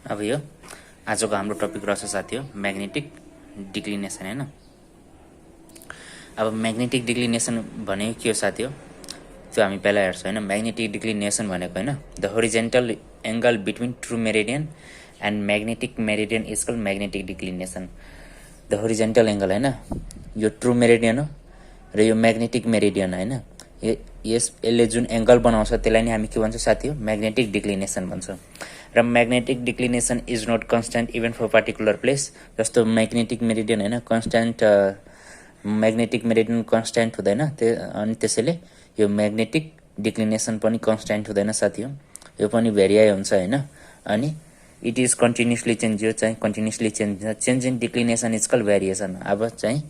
अब यो आजको हाम्रो टपिक रहेछ साथी हो म्याग्नेटिक डिक्लिनेसन हैन। अब म्याग्नेटिक डिक्लिनेसन भनेको के हो साथी हो, त्यो हामी पहिला हेर्छौँ हैन। म्याग्नेटिक डिक्लिनेसन भनेको हैन the horizontal angle between true meridian and magnetic meridian is called magnetic declination. The horizontal angle हैन, यो ट्रू मेरिडियन हो र यो म्याग्नेटिक मेरिडियन हैन। यसले जुन एंगल बनाउँछ त्यसलाई नि हामी के भन्छौँ साथी हो, म्याग्नेटिक डिक्लिनेसन भन्छौँ। र magnetic declination is not constant even for particular place. जस्तो म्याग्नेटिक मेरिडियन हैन कन्स्ट्यान्ट, म्याग्नेटिक मेरिडियन कन्स्ट्यान्ट हुँदैन, अनि त्यसैले यो म्याग्नेटिक डिक्लिनेसन पनि कन्स्ट्यान्ट हुँदैन साथी हो, यो पनि भेरियाइ हुन्छ हैन। अनि इट इज कन्टिन्युसली चेन्ज, यो चाहिँ कन्टिन्युसली चेन्ज हुन्छ। Change in declination is called variation. अब चाहिँ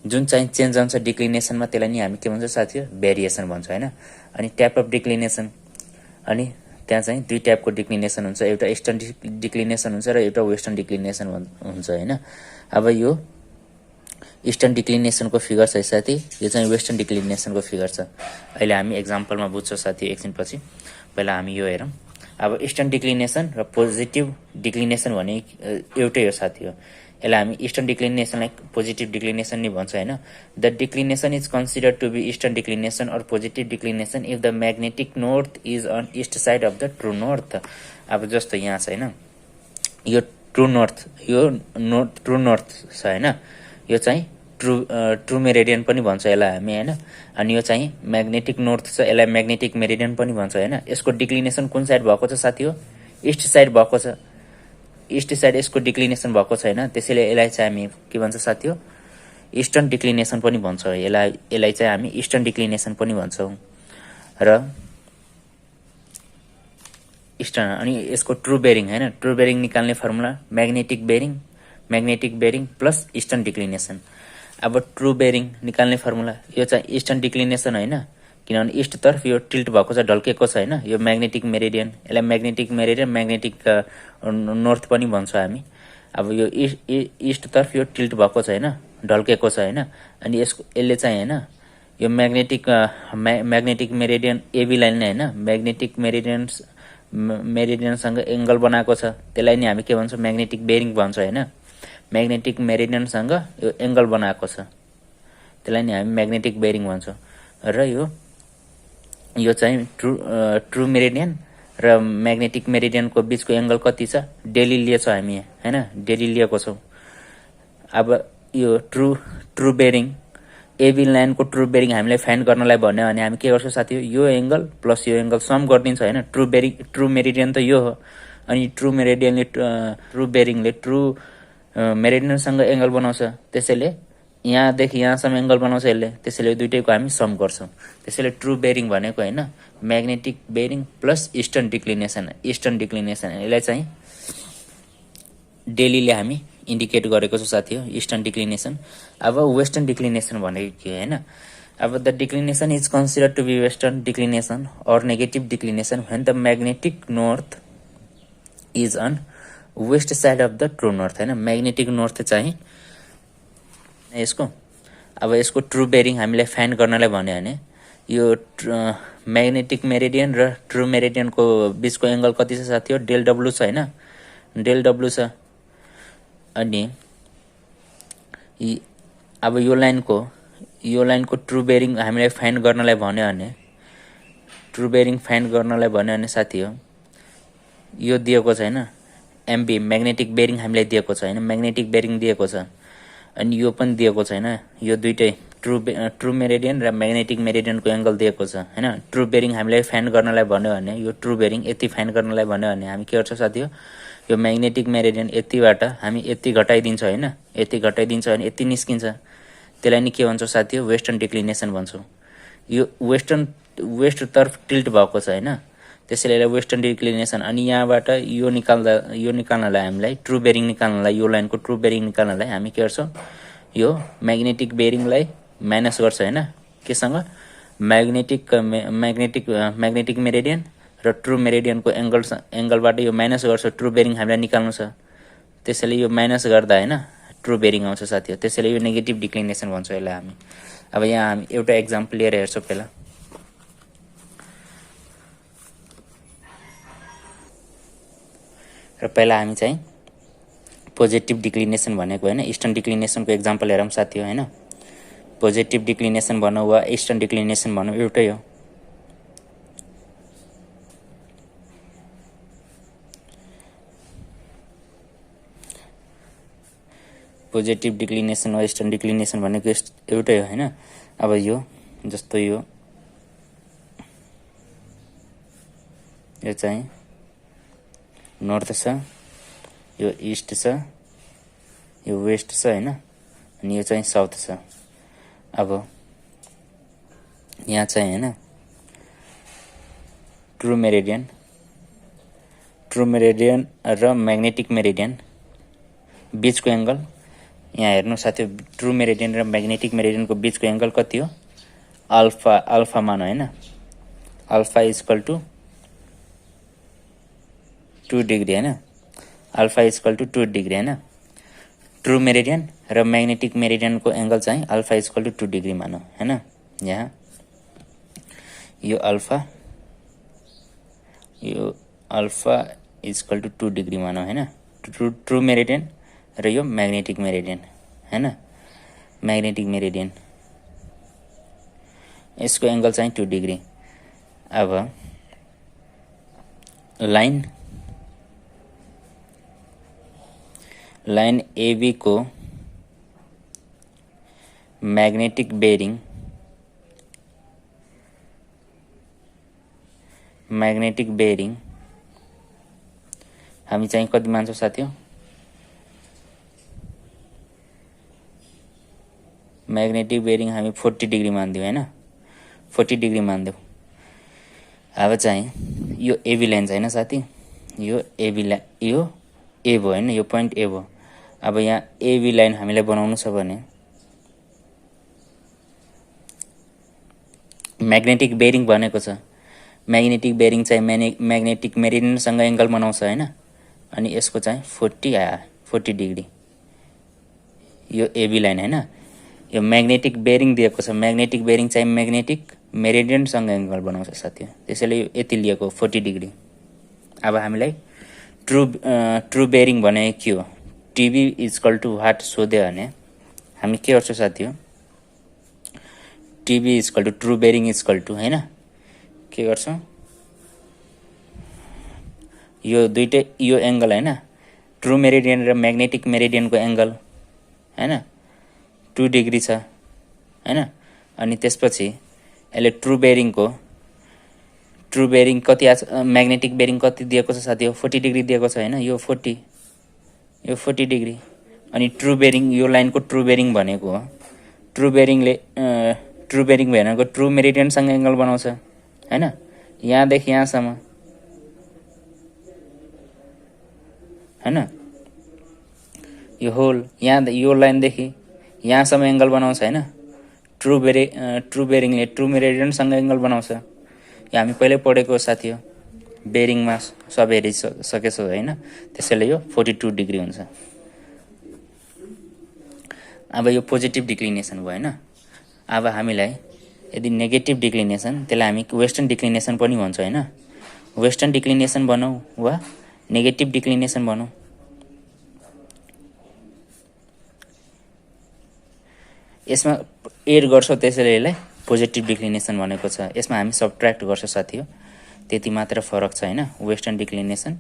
जुन चाहिँ चेन्ज हुन्छ डिक्लिनेसनमा त्यसलाई नि हामी के भन्छौँ साथी हो, भेरिएसन भन्छौँ हैन। अनि टाइप अफ डिक्लिनेसन, अनि त्यहाँ चाहिँ दुई टाइपको डिक्लिनेसन हुन्छ, एउटा इस्टर्न डिक्लिनेसन हुन्छ र एउटा वेस्टर्न डिक्लिनेसन हुन्छ हैन। अब यो इस्टर्न डिक्लिनेसनको फिगर छ साथी, यो चाहिँ वेस्टर्न डिक्लिनेसनको फिगर छ। अहिले हामी एक्जाम्पलमा बुझ्छौँ साथी एकछिनपछि। पहिला हामी यो हेरौँ। अब इस्टर्न डिक्लिनेसन र पोजिटिभ डिक्लिनेसन भने एउटै हो साथी हो। यसलाई हामी इस्टर्न डिक्लिनेसनलाई पोजिटिभ डिक्लिनेसन नि भन्छ हैन। The declination is considered to be eastern declination or positive declination if the magnetic north is on east side of the true north. अब जस्तो यहाँ छ हैन, यो ट्रू नोर्थ, यो ट्रू नोर्थ छ हैन, यो चाहिँ ट्रू मेरिडियन पनि भन्छ यसलाई हामी हैन। अनि यो चाहिँ म्याग्नेटिक नोर्थ छ, यसलाई म्याग्नेटिक मेरिडियन पनि भन्छ हैन। यसको डिक्लिनेसन कुन साइड भएको छ साथी हो, इस्ट साइड भएको छ। इस्ट साइड यसको डिक्लिनेसन भएको छैन, त्यसैले यसलाई चाहिँ हामी के भन्छ साथी हो, इस्टर्न डिक्लिनेसन पनि भन्छौँ। यसलाई चाहिँ हामी इस्टर्न डिक्लिनेसन पनि भन्छौँ र इस्टर्न। अनि यसको ट्रू बेरिङ हैन, ट्रू बेरिङ निकाल्ने formula magnetic bearing plus eastern declination. अब ट्रू बेरिङ निकाल्ने फर्मुला यो चाहिँ इस्टर्न डिक्लिनेसन हैन, किनभने इस्ट तर्फ यो टिल्ट भएको छ, ढल्केको छ हैन। यो म्याग्नेटिक मेरिडियन, यसलाई म्याग्नेटिक मेरिडियन म्याग्नेटिक नोर्थ पनि भन्छौँ हामी। अब यो इस्ट तर्फ यो टिल्ट भएको छ हैन, ढल्केको छ हैन। अनि यसले चाहिँ हैन यो म्याग्नेटिक मेरिडियन एबी लाइन हैन, म्याग्नेटिक मेरिडियनसँग एंगल बनाएको छ, त्यसलाई नि हामी के भन्छौँ, म्याग्नेटिक बेरिङ भन्छौँ हैन। म्याग्नेटिक मेरिडियनसँग यो एंगल बनाएको छ, त्यसलाई नि हामी म्याग्नेटिक बेरिङ भन्छौँ। र यो चाहिँ ट्रू मेरिडियन र म्याग्नेटिक मेरिडियनको बीचको एंगल कति छ, डेली लिएछौँ हामी हैन, डेली लिएको छौँ। अब यो ट्रू बेरिङ एबी लाइनको ट्रू बेरिङ हामीलाई फाइन्ड गर्नलाई भन्यो भने हामी के गर्छौँ साथी हो, यो एंगल प्लस यो एंगल सम गरिदिन्छ हैन। ट्रू मेरिडियन त यो हो, अनि ट्रू बेरिङले ट्रू मेरिडियनसँग एंगल बनाउँछ, त्यसैले यहाँदेखि यहाँसम्म एंगल बनाउँछ यसले, त्यसैले दुईटैको हामी सम गर्छौँ। त्यसैले ट्रू बेरिङ भनेको हैन म्याग्नेटिक बेरिङ प्लस इस्टर्न डिक्लिनेसन। यसलाई चाहिँ डेलीले हामी इन्डिकेट गरेको छ साथी हो, इस्टर्न डिक्लिनेसन। अब वेस्टर्न डिक्लिनेसन भनेको के हैन। अब the declination is considered to be western declination or negative declination when the magnetic north is on west side of the true north हैन। म्याग्नेटिक नोर्थ चाहिँ यसको, अब यसको ट्रू बेरिङ हामीलाई फाइन्ड गर्नलाई भन्यो भने यो म्याग्नेटिक मेरिडियन र ट्रू मेरिडियनको बीचको एंगल कति छ साथी हो, डेल डब्लु छ हैन, डेल डब्लु छ। अनि अब यो लाइनको ट्रू बेरिङ हामीलाई फाइन्ड गर्नलाई भन्यो भने साथी हो, यो दिएको छ हैन, एमबी म्याग्नेटिक बेरिङ हामीलाई दिएको छ हैन, म्याग्नेटिक बेरिङ दिएको छ। अनि यो पनि दिएको छैन, यो दुईटै ट्रू मेरिडियन र म्याग्नेटिक मेरिडियनको एंगल दिएको छ हैन। ट्रू बेरिङ हामीलाई फाइन्ड गर्नलाई भन्यो भने, यो ट्रू बेरिङ यति फाइन्ड गर्नलाई भन्यो भने हामी के गर्छौँ साथी हो, यो म्याग्नेटिक मेरिडियन यतिबाट हामी यति घटाइदिन्छौँ हैन, यति घटाइदिन्छ भने यति निस्किन्छ, त्यसलाई नि के भन्छौँ साथी हो, वेस्टर्न डिक्लिनेसन भन्छौँ। यो वेस्ट तर्फ टिल्ट भएको छ हैन, त्यसैले यसलाई वेस्टर्न डिक्लिनेसन। अनि यहाँबाट यो निकाल्नलाई हामीलाई ट्रू बेरिङ निकाल्नलाई, यो लाइनको ट्रू बेरिङ निकाल्नलाई हामी के गर्छौँ, यो म्याग्नेटिक बेरिङलाई माइनस गर्छ हैन, केसँग, म्याग्नेटिक मेरिडियन र ट्रू मेरिडियनको एंगलबाट यो माइनस गर्छ। ट्रू बेरिङ हामीलाई निकाल्नु छ, त्यसैले यो माइनस गर्दा हैन ट्रू बेरिङ आउँछ साथी हो, त्यसैले यो नेगेटिभ डिक्लिनेसन भन्छौँ यसलाई हामी। अब यहाँ हामी एउटा एक्जाम्पल लिएर हेर्छौँ पहिला। र पहिला हामी चाहिँ पोजिटिभ डिक्लिनेसन भनेको होइन इस्टर्न डिक्लिनेसनको एक्जाम्पल हेरौँ साथी हो होइन पोजिटिभ डिक्लिनेसन भनौँ वा इस्टर्न डिक्लिनेसन भनौँ एउटै हो पोजिटिभ डिक्लिनेसन वा इस्टर्न डिक्लिनेसन भनेको एउटै हो होइन अब यो जस्तो यो चाहिँ नर्थ छ यो इस्ट छ यो वेस्ट छ होइन अनि यो चाहिँ साउथ छ अब यहाँ चाहिँ होइन ट्रु मेरिडियन र म्याग्नेटिक मेरिडियन बीचको एंगल यहाँ हेर्नु साथी ट्रु मेरिडियन र म्याग्नेटिक मेरिडियनको बीचको एंगल कति हो अल्फा मान होइन अल्फा इक्वल टु 2 डिग्री होइन अल्फा इक्वल टु 2 डिग्री होइन ट्रु मेरिडियन र म्याग्नेटिक मेरिडियनको एंगल चाहिँ अल्फा इक्वल टु 2 डिग्री मानौँ होइन यहाँ यो अल्फा इक्वल टु 2 डिग्री मानौँ होइन ट्रु मेरिडियन र यो म्याग्नेटिक मेरिडियन होइन म्याग्नेटिक मेरिडियन यसको एंगल चाहिँ 2 डिग्री अब लाइन एबी को मैग्नेटिक बेरिंग हामी चाहिँ कति मान्छौँ साथी मैग्नेटिक बेरिंग हामी 40 डिग्री मान्दियौँ होइन 40 डिग्री मान्दियौँ अब चाहिँ यो एबी लाइन छैन साथी यो एबी लाइन यो ए भयो होइन यो पोइन्ट ए भयो अब यहाँ एबी लाइन हामीलाई बनाउनु छ भने म्याग्नेटिक बेरिङ भनेको छ म्याग्नेटिक बेरिङ चाहिँ म्याग्नेटिक मेरिडियनसँग एंगल बनाउँछ होइन अनि यसको चाहिँ 40 डिग्री यो एबी लाइन होइन यो म्याग्नेटिक बेरिङ दिएको छ म्याग्नेटिक बेरिङ चाहिँ म्याग्नेटिक मेरिडियनसँग एंगल बनाउँछ साथी त्यसैले यो यति लिएको 40 डिग्री अब हामीलाई ट्रु बेरिङ भने के हो टिबी इक्वल टु वाट सोध्यो भने हामी के गर्छौँ साथी TB equal to true bearing equal to होइन के गर्छौँ यो दुईटै यो एंगल होइन ट्रु मेरिडियन र म्याग्नेटिक मेरिडियनको एंगल होइन 2 डिग्री छ होइन अनि त्यसपछि यसले ट्रु बेरिङ कति म्याग्नेटिक बेरिङ कति दिएको छ साथी 40 डिग्री दिएको छ होइन यो 40 डिग्री अनि ट्रु बेरिङ यो लाइनको ट्रु बेरिङ भनेको हो ट्रु बेरिङ भनेको ट्रु मेरिडियनसँग एंगल बनाउँछ होइन यहाँदेखि यहाँसम्म होइन यो होल यहाँ यो लाइनदेखि यहाँसम्म एंगल बनाउँछ होइन ट्रु बेरिङले ट्रु मेरिडियनसँग एंगल बनाउँछ यो हामी पहिल्यै पढेको साथी हो बेरिङमा सब हेरिसकेछौँ होइन त्यसैले यो 42 डिग्री हुन्छ अब यो पोजिटिभ डिक्लिनेसन भयो होइन अब हामीलाई यदि नेगेटिभ डिक्लिनेसन त्यसलाई हामी वेस्टर्न डिक्लिनेसन पनि भन्छ होइन वेस्टर्न डिक्लिनेसन भनौँ वा नेगेटिभ डिक्लिनेसन भनौँ यसमा एड गर्छौँ त्यसैले यसलाई पोजिटिभ डिक्लिनेसन भनेको छ यसमा हामी सबट्र्याक्ट गर्छौँ साथी हो त्यति मात्र फरक छ होइन वेस्टर्न डिक्लिनेसन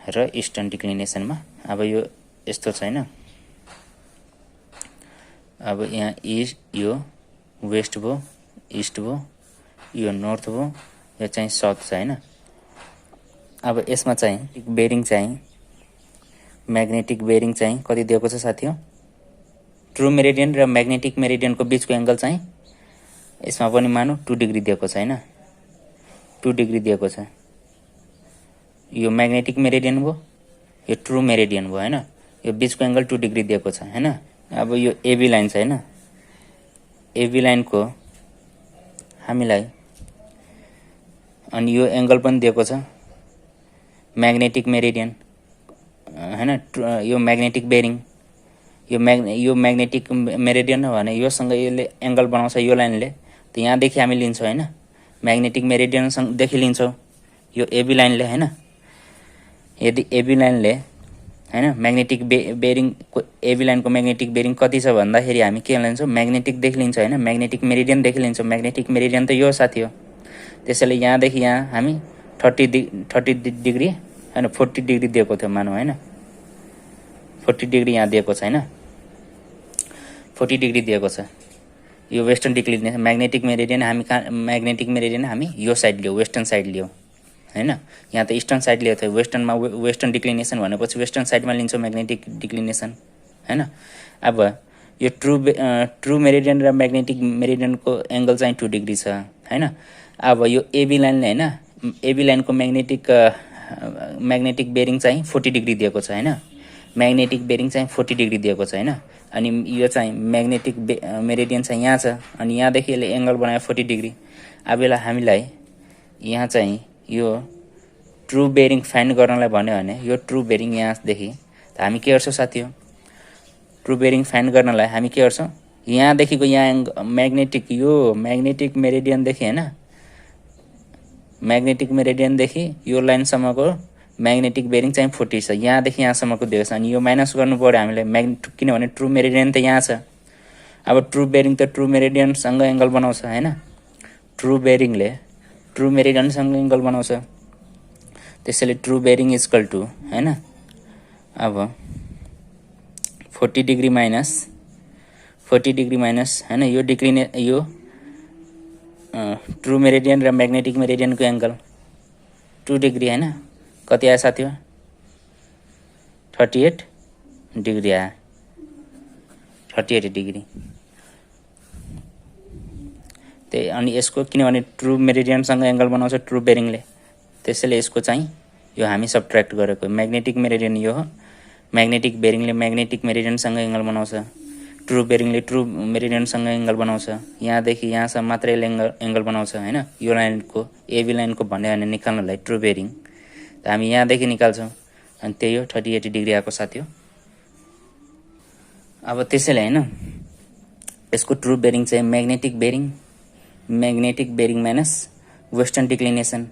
र इस्टर्न डिक्लिनेसनमा अब यो यस्तो छैन अब यहाँ ईस्ट यो वेस्ट भयो ईस्ट भयो यो नर्थ भयो यो चाहिँ साउथ छ होइन अब यसमा चाहिँ बेरिङ चाहिँ म्याग्नेटिक बेरिङ चाहिँ कति दिएको छ साथी हो ट्रु मेरिडियन र म्याग्नेटिक मेरिडियनको बीचको एंगल चाहिँ यसमा पनि मानौँ 2 डिग्री दिएको छ होइन 2 डिग्री दिएको छ यो म्याग्नेटिक मेरिडियन भयो यो ट्रु मेरिडियन भयो होइन यो बीचको एंगल 2 डिग्री दिएको छ होइन अब यो एबी लाइन छ होइन एबी लाइनको हामीलाई अनि यो एंगल पनि दिएको छ म्याग्नेटिक मेरिडियन होइन यो म्याग्नेटिक बेरिङ यो म्याग्नेटिक मेरिडियन हो भने योसँग यसले एंगल बनाउँछ यो लाइनले त यहाँदेखि हामी लिन्छौँ होइन म्याग्नेटिक मेरिडियनदेखि लिन्छौँ यो एबी लाइनले होइन यदि एबी लाइनले हैन म्याग्नेटिक बेरिङको एबी लाइनको म्याग्नेटिक बेरिङ कति छ भन्दाखेरि हामी के लिन्छौँ म्याग्नेटिकदेखि लिन्छौँ हैन म्याग्नेटिक मेरिडियनदेखि लिन्छौँ। म्याग्नेटिक मेरिडियन त यो साथी हो। त्यसैले यहाँदेखि यहाँ हामी 30 डिग्री हैन 40 डिग्री दिएको थियो मानौँ हैन 40 डिग्री यहाँ दिएको छ हैन 40 डिग्री दिएको छ। यो वेस्टर्न डिक्लिनेसन म्याग्नेटिक मेरिडियन हामी यो साइड लियो वेस्टर्न साइड लियो हैन। यहाँ त इस्टर्न साइड लिएको थियो। वेस्टर्नमा वेस्टर्न डिक्लिनेसन भनेपछि वेस्टर्न साइडमा लिन्छौँ म्याग्नेटिक डिक्लिनेसन हैन। अब यो ट्रु मेरिडियन र म्याग्नेटिक मेरिडियनको एंगल चाहिँ 2 डिग्री छ हैन। अब यो एबी लाइनले हैन एबी लाइनको म्याग्नेटिक बेरिङ चाहिँ 40 डिग्री दिएको छ हैन। म्याग्नेटिक बेरिङ चाहिँ 40 डिग्री दिएको छ हैन। अनि यो चाहिँ म्याग्नेटिक मेरिडियन चाहिँ यहाँ छ अनि यहाँदेखि यसले एंगल बनायो 40 डिग्री। अब यसलाई हामीलाई यहाँ चाहिँ यो ट्रु बेरिङ फाइन्ड गर्नलाई भन्यो भने यो ट्रु बेरिङ यहाँदेखि हामी के गर्छौँ साथी हो ट्रु बेरिङ फाइन्ड गर्नलाई हामी के गर्छौँ यहाँदेखिको यहाँ म्याग्नेटिक मेरिडियनदेखि हैन म्याग्नेटिक मेरिडियनदेखि यो लाइनसम्मको म्याग्नेटिक बेरिङ चाहिँ 40 छ। यहाँदेखि यहाँसम्मको दिएको छ अनि यो माइनस गर्नु पर्यो हामीलाई किनभने ट्रु मेरिडियन त यहाँ छ। अब ट्रु बेरिङ त ट्रु मेरिडियनसँग एंगल बनाउँछ हैन। ट्रु बेरिङले ट्रु मेरिडियनसँग एंगल बनाउँछ। त्यसैले ट्रु बेरिङ इक्वल टु हैन अब 40 डिग्री माइनस हैन यो ट्रु मेरिडियन र म्याग्नेटिक मेरिडियनको एंगल 2 डिग्री हैन कति आयो साथी हो 38 डिग्री आयो 38 डिग्री। त्यही अनि यसको किनभने ट्रु मेरिडियनसँग एंगल बनाउँछ ट्रु बेरिङले त्यसैले यसको चाहिँ यो हामी सबट्र्याक्ट गरेको म्याग्नेटिक मेरिडियन यो हो। म्याग्नेटिक बेरिङले म्याग्नेटिक मेरिडियनसँग एंगल बनाउँछ ट्रु बेरिङले ट्रु मेरिडियनसँग एंगल बनाउँछ। यहाँदेखि यहाँसम्म मात्रै एंगल बनाउँछ हैन। यो लाइनको एबी लाइनको भन्यो भने निकाल्नलाई ट्रु बेरिङ त हामी यहाँदेखि निकाल्छौँ अनि त्यही हो 38 डिग्री आएको साथी हो। अब त्यसैले हैन यसको ट्रु बेरिङ चाहिँ म्याग्नेटिक बेरिङ माइनस वेस्टर्न डिक्लिनेसन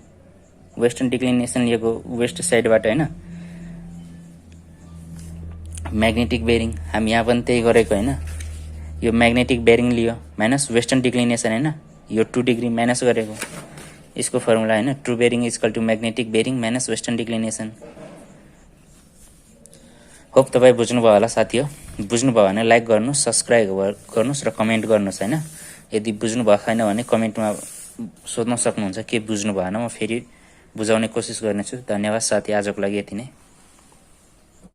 लिएको वेस्ट साइडबाट हैन म्याग्नेटिक बेरिङ हामी यहाँ पनि त्यही गरेको हैन। यो म्याग्नेटिक बेरिङ लियो माइनस वेस्टर्न डिक्लिनेसन हैन यो 2 डिग्री माइनस गरेको यसको फर्मुला हैन true bearing equal to magnetic bearing minus western declination. Hope तपाईँ बुझ्नुभयो होला साथी हो। बुझ्नुभयो भने लाइक गर्नुस् सब्स्क्राइब गर्नुस् र कमेन्ट गर्नुस् हैन। यदि बुझ्नुभएको छैन भने कमेन्टमा सोध्न सक्नुहुन्छ के बुझ्नु भएन म फेरि बुझाउने कोसिस गर्नेछु। धन्यवाद साथी आजको लागि यति नै।